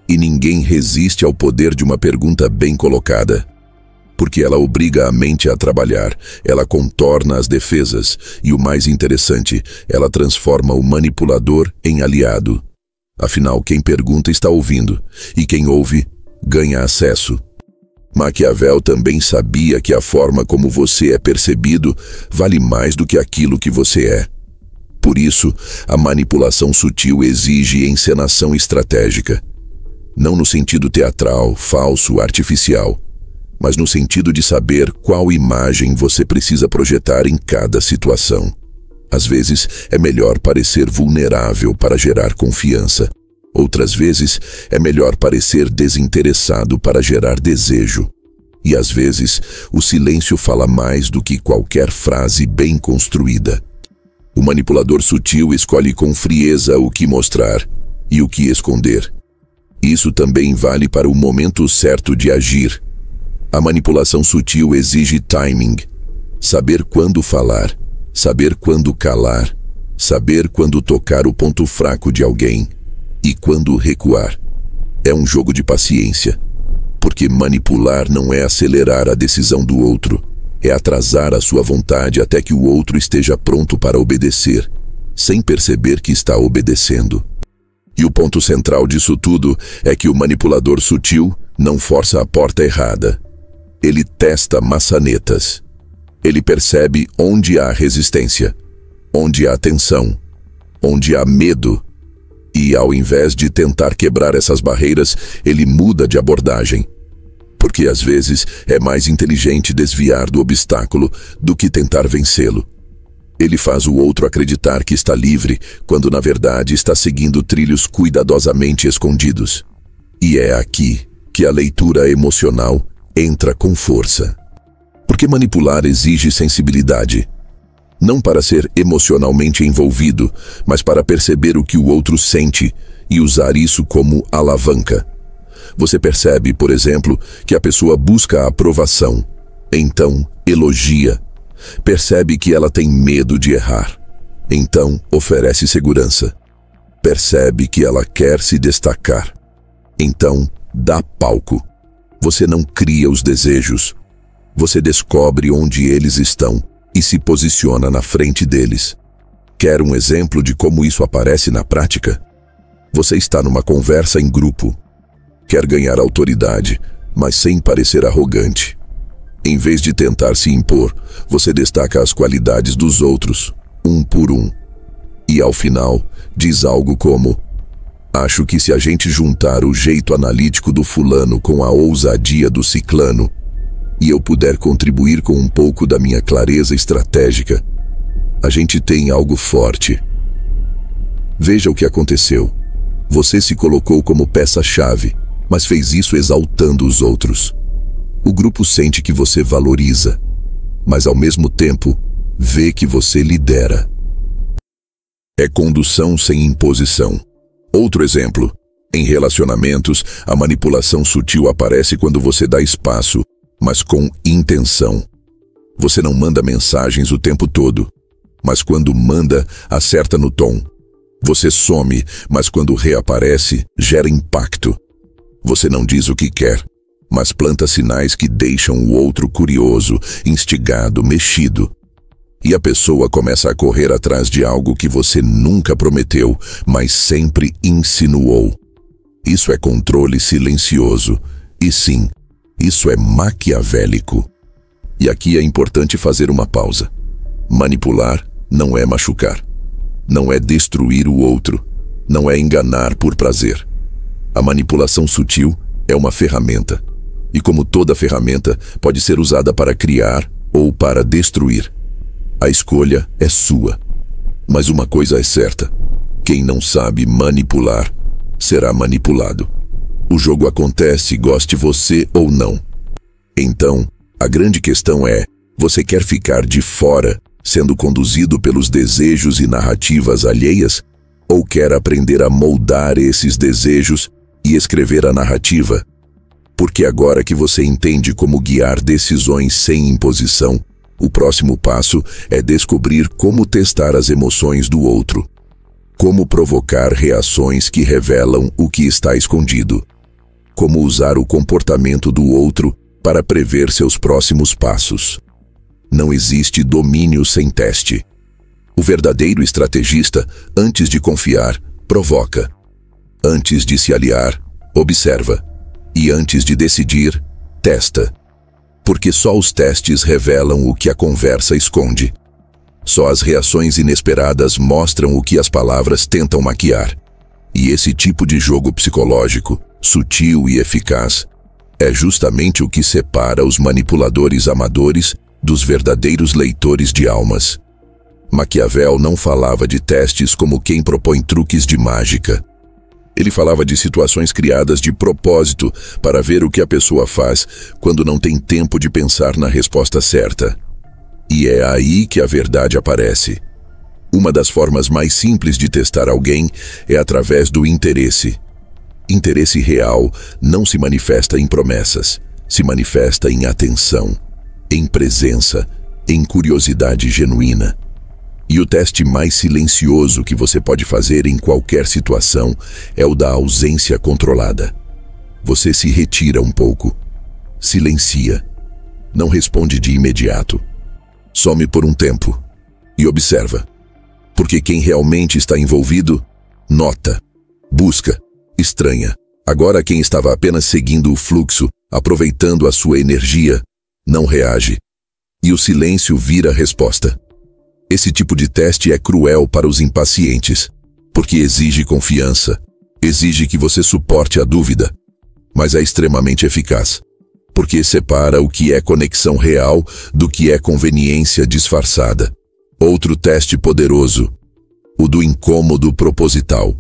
E ninguém resiste ao poder de uma pergunta bem colocada. Porque ela obriga a mente a trabalhar, ela contorna as defesas e, o mais interessante, ela transforma o manipulador em aliado. Afinal, quem pergunta está ouvindo, e quem ouve ganha acesso. Maquiavel também sabia que a forma como você é percebido vale mais do que aquilo que você é. Por isso, a manipulação sutil exige encenação estratégica. Não no sentido teatral, falso, artificial, mas no sentido de saber qual imagem você precisa projetar em cada situação. Às vezes, é melhor parecer vulnerável para gerar confiança. Outras vezes, é melhor parecer desinteressado para gerar desejo. E às vezes, o silêncio fala mais do que qualquer frase bem construída. O manipulador sutil escolhe com frieza o que mostrar e o que esconder. Isso também vale para o momento certo de agir. A manipulação sutil exige timing. Saber quando falar, saber quando calar, saber quando tocar o ponto fraco de alguém e quando recuar. É um jogo de paciência, porque manipular não é acelerar a decisão do outro, é atrasar a sua vontade até que o outro esteja pronto para obedecer, sem perceber que está obedecendo. E o ponto central disso tudo é que o manipulador sutil não força a porta errada. Ele testa maçanetas. Ele percebe onde há resistência, onde há tensão, onde há medo. E, ao invés de tentar quebrar essas barreiras, ele muda de abordagem. Porque, às vezes, é mais inteligente desviar do obstáculo do que tentar vencê-lo. Ele faz o outro acreditar que está livre, quando, na verdade, está seguindo trilhos cuidadosamente escondidos. E é aqui que a leitura emocional entra com força. Porque manipular exige sensibilidade. Não para ser emocionalmente envolvido, mas para perceber o que o outro sente e usar isso como alavanca. Você percebe, por exemplo, que a pessoa busca a aprovação. Então, elogia. Percebe que ela tem medo de errar. Então, oferece segurança. Percebe que ela quer se destacar. Então, dá palco. Você não cria os desejos. Você descobre onde eles estão e se posiciona na frente deles. Quer um exemplo de como isso aparece na prática? Você está numa conversa em grupo. Quer ganhar autoridade, mas sem parecer arrogante. Em vez de tentar se impor, você destaca as qualidades dos outros, um por um. E ao final, diz algo como: acho que se a gente juntar o jeito analítico do fulano com a ousadia do ciclano, e eu puder contribuir com um pouco da minha clareza estratégica, a gente tem algo forte. Veja o que aconteceu. Você se colocou como peça-chave, mas fez isso exaltando os outros. O grupo sente que você valoriza, mas ao mesmo tempo, vê que você lidera. É condução sem imposição. Outro exemplo. Em relacionamentos, a manipulação sutil aparece quando você dá espaço, mas com intenção. Você não manda mensagens o tempo todo, mas quando manda, acerta no tom. Você some, mas quando reaparece, gera impacto. Você não diz o que quer, mas planta sinais que deixam o outro curioso, instigado, mexido. E a pessoa começa a correr atrás de algo que você nunca prometeu, mas sempre insinuou. Isso é controle silencioso. E sim, isso é maquiavélico. E aqui é importante fazer uma pausa. Manipular não é machucar. Não é destruir o outro. Não é enganar por prazer. A manipulação sutil é uma ferramenta. E como toda ferramenta, pode ser usada para criar ou para destruir. A escolha é sua. Mas uma coisa é certa: quem não sabe manipular, será manipulado. O jogo acontece, goste você ou não. Então, a grande questão é: você quer ficar de fora, sendo conduzido pelos desejos e narrativas alheias? Ou quer aprender a moldar esses desejos e escrever a narrativa? Porque agora que você entende como guiar decisões sem imposição, o próximo passo é descobrir como testar as emoções do outro. Como provocar reações que revelam o que está escondido. Como usar o comportamento do outro para prever seus próximos passos. Não existe domínio sem teste. O verdadeiro estrategista, antes de confiar, provoca. Antes de se aliar, observa. E antes de decidir, testa. Porque só os testes revelam o que a conversa esconde. Só as reações inesperadas mostram o que as palavras tentam maquiar. E esse tipo de jogo psicológico, sutil e eficaz, é justamente o que separa os manipuladores amadores dos verdadeiros leitores de almas. Maquiavel não falava de testes como quem propõe truques de mágica. Ele falava de situações criadas de propósito para ver o que a pessoa faz quando não tem tempo de pensar na resposta certa. E é aí que a verdade aparece. Uma das formas mais simples de testar alguém é através do interesse. Interesse real não se manifesta em promessas, se manifesta em atenção, em presença, em curiosidade genuína. E o teste mais silencioso que você pode fazer em qualquer situação é o da ausência controlada. Você se retira um pouco, silencia, não responde de imediato. Some por um tempo e observa. Porque quem realmente está envolvido, nota, busca, estranha. Agora quem estava apenas seguindo o fluxo, aproveitando a sua energia, não reage. E o silêncio vira a resposta. Esse tipo de teste é cruel para os impacientes, porque exige confiança, exige que você suporte a dúvida, mas é extremamente eficaz, porque separa o que é conexão real do que é conveniência disfarçada. Outro teste poderoso, o do incômodo proposital.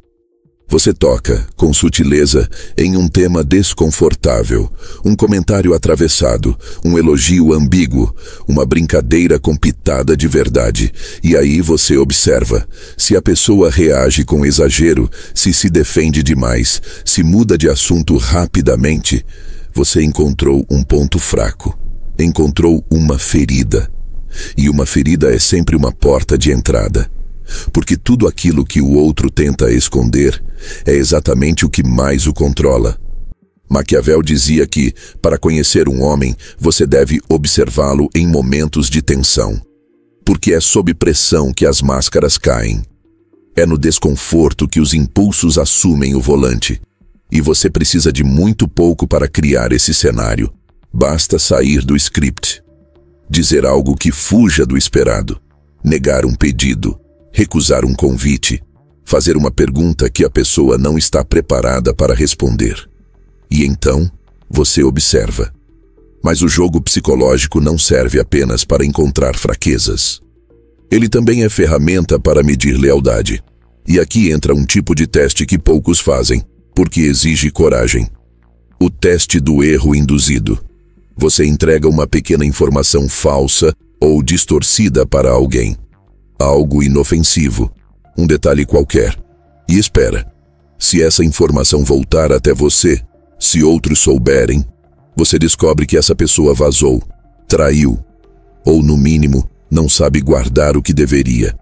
Você toca, com sutileza, em um tema desconfortável, um comentário atravessado, um elogio ambíguo, uma brincadeira com pitada de verdade. E aí você observa. Se a pessoa reage com exagero, se defende demais, se muda de assunto rapidamente, você encontrou um ponto fraco. Encontrou uma ferida. E uma ferida é sempre uma porta de entrada. Porque tudo aquilo que o outro tenta esconder é exatamente o que mais o controla. Maquiavel dizia que, para conhecer um homem, você deve observá-lo em momentos de tensão. Porque é sob pressão que as máscaras caem. É no desconforto que os impulsos assumem o volante. E você precisa de muito pouco para criar esse cenário. Basta sair do script. Dizer algo que fuja do esperado. Negar um pedido. Recusar um convite, fazer uma pergunta que a pessoa não está preparada para responder. E então, você observa. Mas o jogo psicológico não serve apenas para encontrar fraquezas. Ele também é ferramenta para medir lealdade. E aqui entra um tipo de teste que poucos fazem, porque exige coragem. O teste do erro induzido. Você entrega uma pequena informação falsa ou distorcida para alguém. Algo inofensivo, um detalhe qualquer, e espera. Se essa informação voltar até você, se outros souberem, você descobre que essa pessoa vazou, traiu, ou no mínimo, não sabe guardar o que deveria.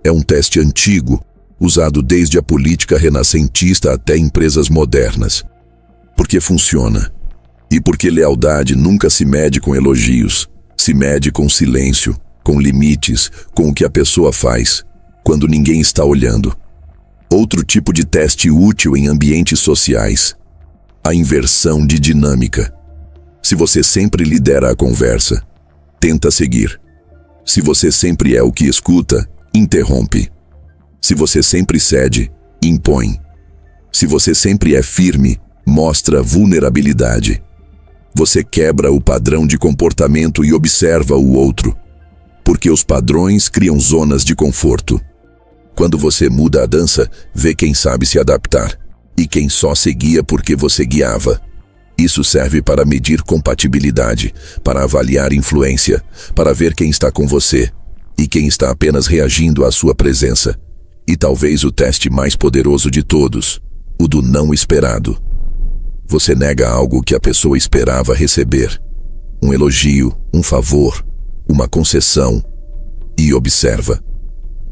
É um teste antigo, usado desde a política renascentista até empresas modernas. Porque funciona. E porque lealdade nunca se mede com elogios, se mede com silêncio, com limites, com o que a pessoa faz, quando ninguém está olhando. Outro tipo de teste útil em ambientes sociais. A inversão de dinâmica. Se você sempre lidera a conversa, tenta seguir. Se você sempre é o que escuta, interrompe. Se você sempre cede, impõe. Se você sempre é firme, mostra vulnerabilidade. Você quebra o padrão de comportamento e observa o outro. Porque os padrões criam zonas de conforto. Quando você muda a dança, vê quem sabe se adaptar, e quem só seguia porque você guiava. Isso serve para medir compatibilidade, para avaliar influência, para ver quem está com você, e quem está apenas reagindo à sua presença. E talvez o teste mais poderoso de todos, o do não esperado. Você nega algo que a pessoa esperava receber. Um elogio, um favor, uma concessão, e observa.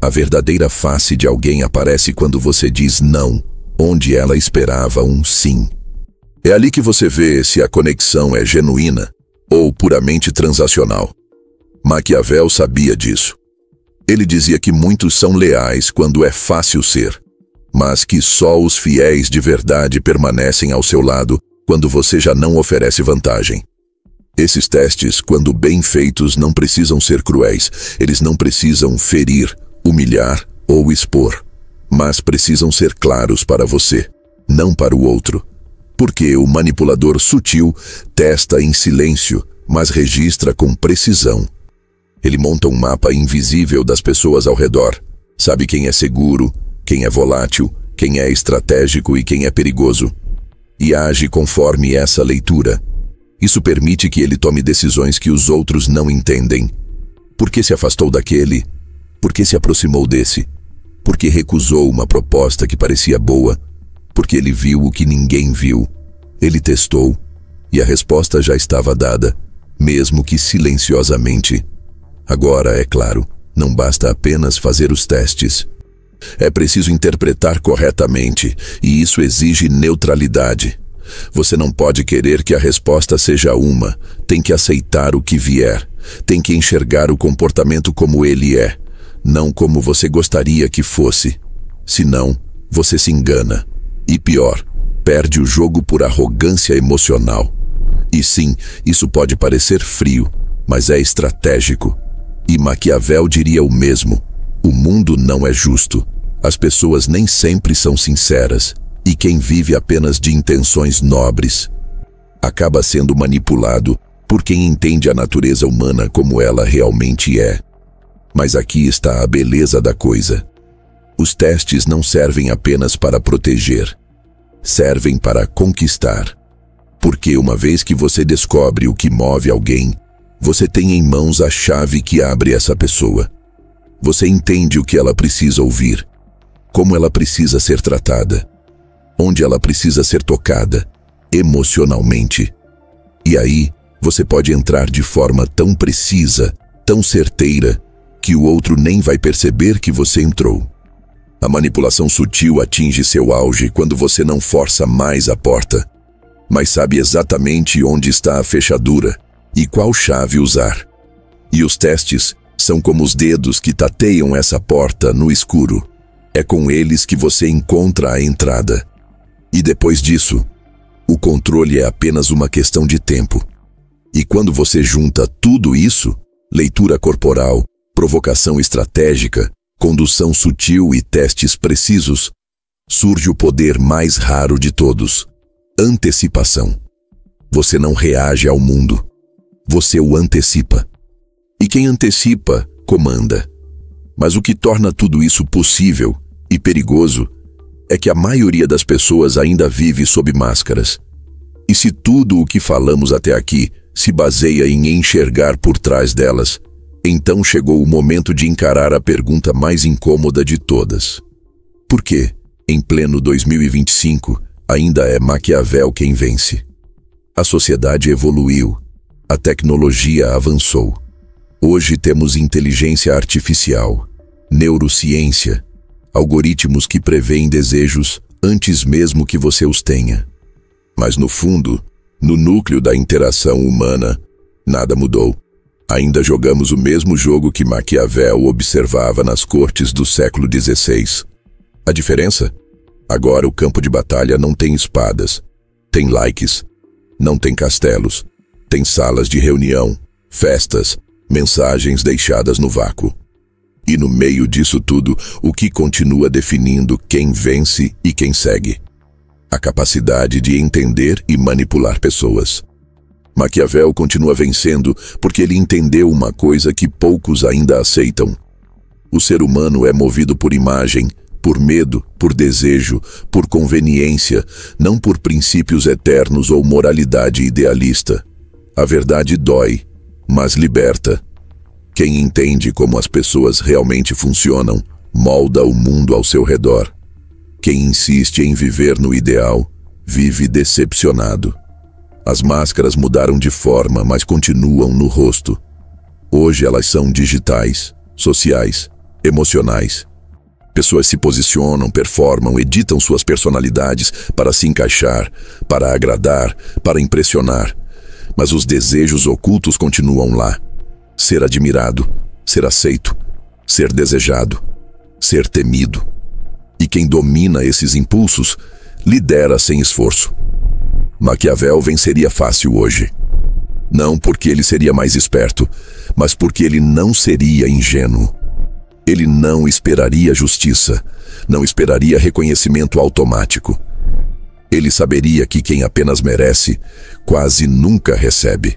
A verdadeira face de alguém aparece quando você diz não, onde ela esperava um sim. É ali que você vê se a conexão é genuína ou puramente transacional. Maquiavel sabia disso. Ele dizia que muitos são leais quando é fácil ser, mas que só os fiéis de verdade permanecem ao seu lado quando você já não oferece vantagem. Esses testes, quando bem feitos, não precisam ser cruéis. Eles não precisam ferir, humilhar ou expor. Mas precisam ser claros para você, não para o outro. Porque o manipulador sutil testa em silêncio, mas registra com precisão. Ele monta um mapa invisível das pessoas ao redor. Sabe quem é seguro, quem é volátil, quem é estratégico e quem é perigoso. E age conforme essa leitura. Isso permite que ele tome decisões que os outros não entendem. Por que se afastou daquele? Por que se aproximou desse? Por que recusou uma proposta que parecia boa? Porque ele viu o que ninguém viu. Ele testou, e a resposta já estava dada, mesmo que silenciosamente. Agora, é claro, não basta apenas fazer os testes. É preciso interpretar corretamente, e isso exige neutralidade. Você não pode querer que a resposta seja uma, tem que aceitar o que vier, tem que enxergar o comportamento como ele é, não como você gostaria que fosse. Senão, você se engana. E pior, perde o jogo por arrogância emocional. E sim, isso pode parecer frio, mas é estratégico. E Maquiavel diria o mesmo. O mundo não é justo. As pessoas nem sempre são sinceras. E quem vive apenas de intenções nobres acaba sendo manipulado por quem entende a natureza humana como ela realmente é. Mas aqui está a beleza da coisa. Os testes não servem apenas para proteger, servem para conquistar. Porque uma vez que você descobre o que move alguém, você tem em mãos a chave que abre essa pessoa. Você entende o que ela precisa ouvir, como ela precisa ser tratada, onde ela precisa ser tocada, emocionalmente. E aí, você pode entrar de forma tão precisa, tão certeira, que o outro nem vai perceber que você entrou. A manipulação sutil atinge seu auge quando você não força mais a porta, mas sabe exatamente onde está a fechadura e qual chave usar. E os testes são como os dedos que tateiam essa porta no escuro. É com eles que você encontra a entrada. E depois disso, o controle é apenas uma questão de tempo. E quando você junta tudo isso, leitura corporal, provocação estratégica, condução sutil e testes precisos, surge o poder mais raro de todos: antecipação. Você não reage ao mundo, você o antecipa. E quem antecipa, comanda. Mas o que torna tudo isso possível e perigoso é que a maioria das pessoas ainda vive sob máscaras. E se tudo o que falamos até aqui se baseia em enxergar por trás delas, então chegou o momento de encarar a pergunta mais incômoda de todas. Por que, em pleno 2025, ainda é Maquiavel quem vence? A sociedade evoluiu, a tecnologia avançou. Hoje temos inteligência artificial, neurociência, algoritmos que preveem desejos antes mesmo que você os tenha. Mas no fundo, no núcleo da interação humana, nada mudou. Ainda jogamos o mesmo jogo que Maquiavel observava nas cortes do século XVI. A diferença? Agora o campo de batalha não tem espadas, tem likes. Não tem castelos, tem salas de reunião, festas, mensagens deixadas no vácuo. E no meio disso tudo, o que continua definindo quem vence e quem segue? A capacidade de entender e manipular pessoas. Maquiavel continua vencendo porque ele entendeu uma coisa que poucos ainda aceitam. O ser humano é movido por imagem, por medo, por desejo, por conveniência, não por princípios eternos ou moralidade idealista. A verdade dói, mas liberta. Quem entende como as pessoas realmente funcionam, molda o mundo ao seu redor. Quem insiste em viver no ideal, vive decepcionado. As máscaras mudaram de forma, mas continuam no rosto. Hoje elas são digitais, sociais, emocionais. Pessoas se posicionam, performam, editam suas personalidades para se encaixar, para agradar, para impressionar. Mas os desejos ocultos continuam lá. Ser admirado, ser aceito, ser desejado, ser temido. E quem domina esses impulsos, lidera sem esforço. Maquiavel venceria fácil hoje. Não porque ele seria mais esperto, mas porque ele não seria ingênuo. Ele não esperaria justiça, não esperaria reconhecimento automático. Ele saberia que quem apenas merece, quase nunca recebe.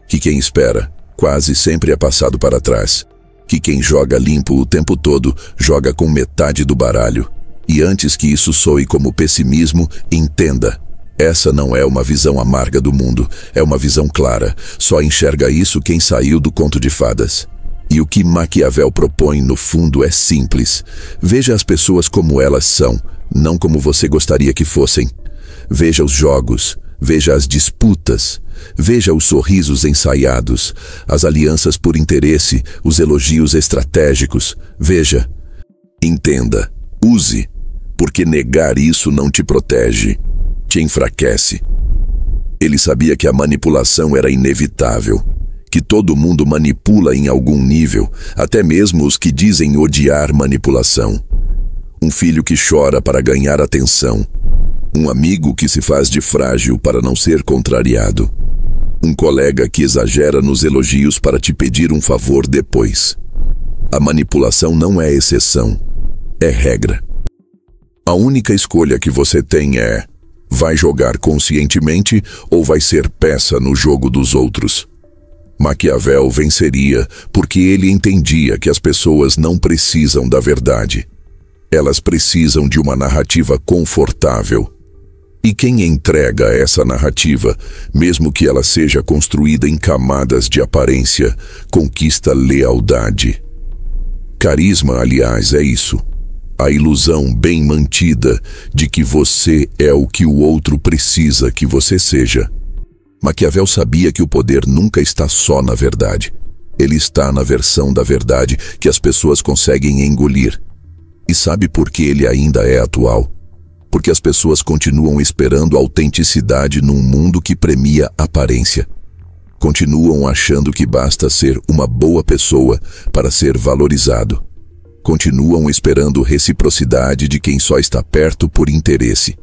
Que quem espera, quase sempre é passado para trás. Que quem joga limpo o tempo todo, joga com metade do baralho. E antes que isso soe como pessimismo, entenda: essa não é uma visão amarga do mundo, é uma visão clara. Só enxerga isso quem saiu do conto de fadas. E o que Maquiavel propõe, no fundo, é simples. Veja as pessoas como elas são, não como você gostaria que fossem. Veja os jogos, veja as disputas, veja os sorrisos ensaiados, as alianças por interesse, os elogios estratégicos. Veja, entenda, use, porque negar isso não te protege, te enfraquece. Ele sabia que a manipulação era inevitável, que todo mundo manipula em algum nível, até mesmo os que dizem odiar manipulação. Um filho que chora para ganhar atenção. Um amigo que se faz de frágil para não ser contrariado. Um colega que exagera nos elogios para te pedir um favor depois. A manipulação não é exceção, é regra. A única escolha que você tem é: vai jogar conscientemente ou vai ser peça no jogo dos outros? Maquiavel venceria porque ele entendia que as pessoas não precisam da verdade. Elas precisam de uma narrativa confortável. E quem entrega essa narrativa, mesmo que ela seja construída em camadas de aparência, conquista lealdade. Carisma, aliás, é isso. A ilusão bem mantida de que você é o que o outro precisa que você seja. Maquiavel sabia que o poder nunca está só na verdade. Ele está na versão da verdade que as pessoas conseguem engolir. E sabe por que ele ainda é atual? Porque as pessoas continuam esperando autenticidade num mundo que premia aparência. Continuam achando que basta ser uma boa pessoa para ser valorizado. Continuam esperando reciprocidade de quem só está perto por interesse.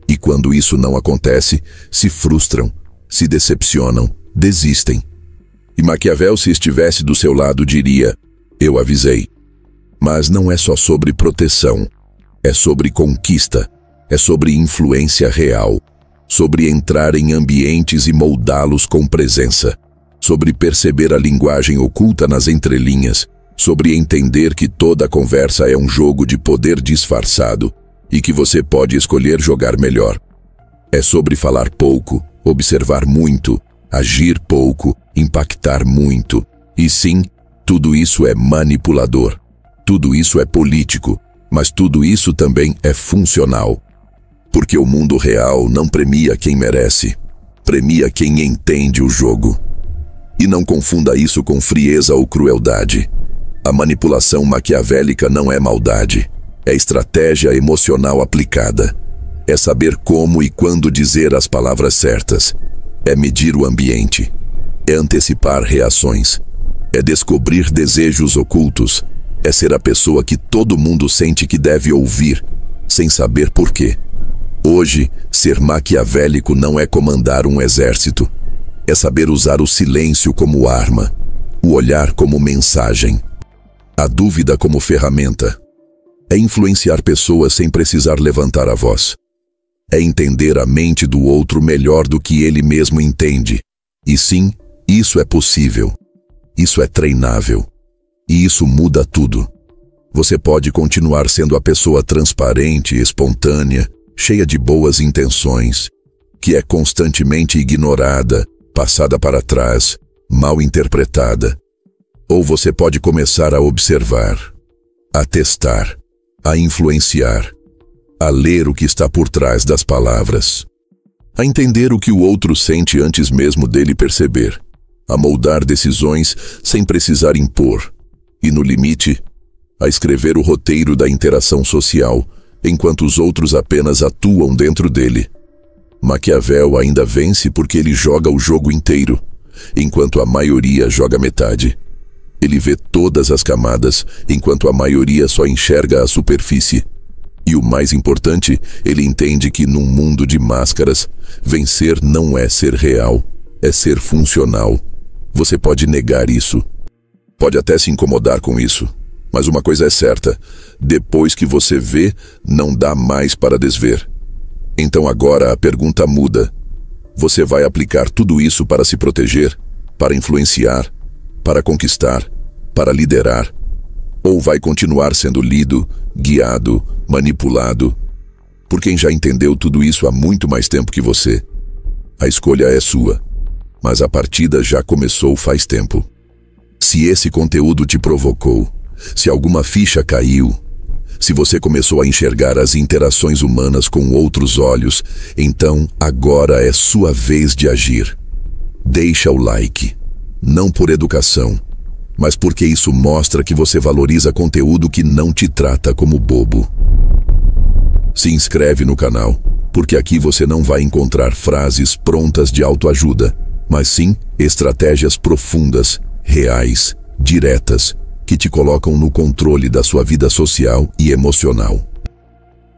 E quando isso não acontece, se frustram, se decepcionam, desistem. E Maquiavel, se estivesse do seu lado, diria: eu avisei. Mas não é só sobre proteção, é sobre conquista. É sobre influência real, sobre entrar em ambientes e moldá-los com presença, sobre perceber a linguagem oculta nas entrelinhas, sobre entender que toda conversa é um jogo de poder disfarçado e que você pode escolher jogar melhor. É sobre falar pouco, observar muito, agir pouco, impactar muito. E sim, tudo isso é manipulador, tudo isso é político, mas tudo isso também é funcional. Porque o mundo real não premia quem merece, premia quem entende o jogo. E não confunda isso com frieza ou crueldade. A manipulação maquiavélica não é maldade, é estratégia emocional aplicada. É saber como e quando dizer as palavras certas. É medir o ambiente. É antecipar reações. É descobrir desejos ocultos. É ser a pessoa que todo mundo sente que deve ouvir, sem saber por quê. Hoje, ser maquiavélico não é comandar um exército. É saber usar o silêncio como arma, o olhar como mensagem, a dúvida como ferramenta. É influenciar pessoas sem precisar levantar a voz. É entender a mente do outro melhor do que ele mesmo entende. E sim, isso é possível. Isso é treinável. E isso muda tudo. Você pode continuar sendo a pessoa transparente, espontânea, cheia de boas intenções, que é constantemente ignorada, passada para trás, mal interpretada. Ou você pode começar a observar, a testar, a influenciar, a ler o que está por trás das palavras, a entender o que o outro sente antes mesmo dele perceber, a moldar decisões sem precisar impor, e no limite, a escrever o roteiro da interação social, enquanto os outros apenas atuam dentro dele. Maquiavel ainda vence porque ele joga o jogo inteiro, enquanto a maioria joga metade. Ele vê todas as camadas, enquanto a maioria só enxerga a superfície. E o mais importante, ele entende que num mundo de máscaras, vencer não é ser real, é ser funcional. Você pode negar isso. Pode até se incomodar com isso. Mas uma coisa é certa, depois que você vê, não dá mais para desver. Então agora a pergunta muda. Você vai aplicar tudo isso para se proteger, para influenciar, para conquistar, para liderar? Ou vai continuar sendo lido, guiado, manipulado por quem já entendeu tudo isso há muito mais tempo que você? A escolha é sua, mas a partida já começou faz tempo. Se esse conteúdo te provocou, se alguma ficha caiu, se você começou a enxergar as interações humanas com outros olhos, então agora é sua vez de agir. Deixa o like, não por educação, mas porque isso mostra que você valoriza conteúdo que não te trata como bobo. Se inscreve no canal, porque aqui você não vai encontrar frases prontas de autoajuda, mas sim estratégias profundas, reais, diretas, que te colocam no controle da sua vida social e emocional.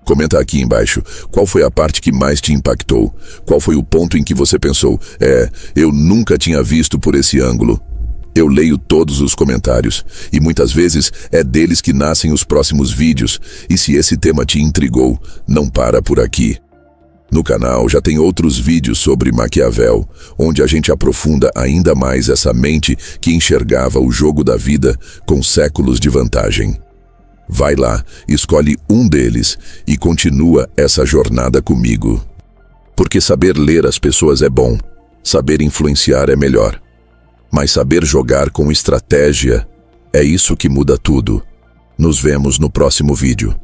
Comenta aqui embaixo, qual foi a parte que mais te impactou? Qual foi o ponto em que você pensou, eu nunca tinha visto por esse ângulo? Eu leio todos os comentários, e muitas vezes é deles que nascem os próximos vídeos, e se esse tema te intrigou, não para por aqui. No canal já tem outros vídeos sobre Maquiavel, onde a gente aprofunda ainda mais essa mente que enxergava o jogo da vida com séculos de vantagem. Vai lá, escolhe um deles e continua essa jornada comigo. Porque saber ler as pessoas é bom, saber influenciar é melhor. Mas saber jogar com estratégia é isso que muda tudo. Nos vemos no próximo vídeo.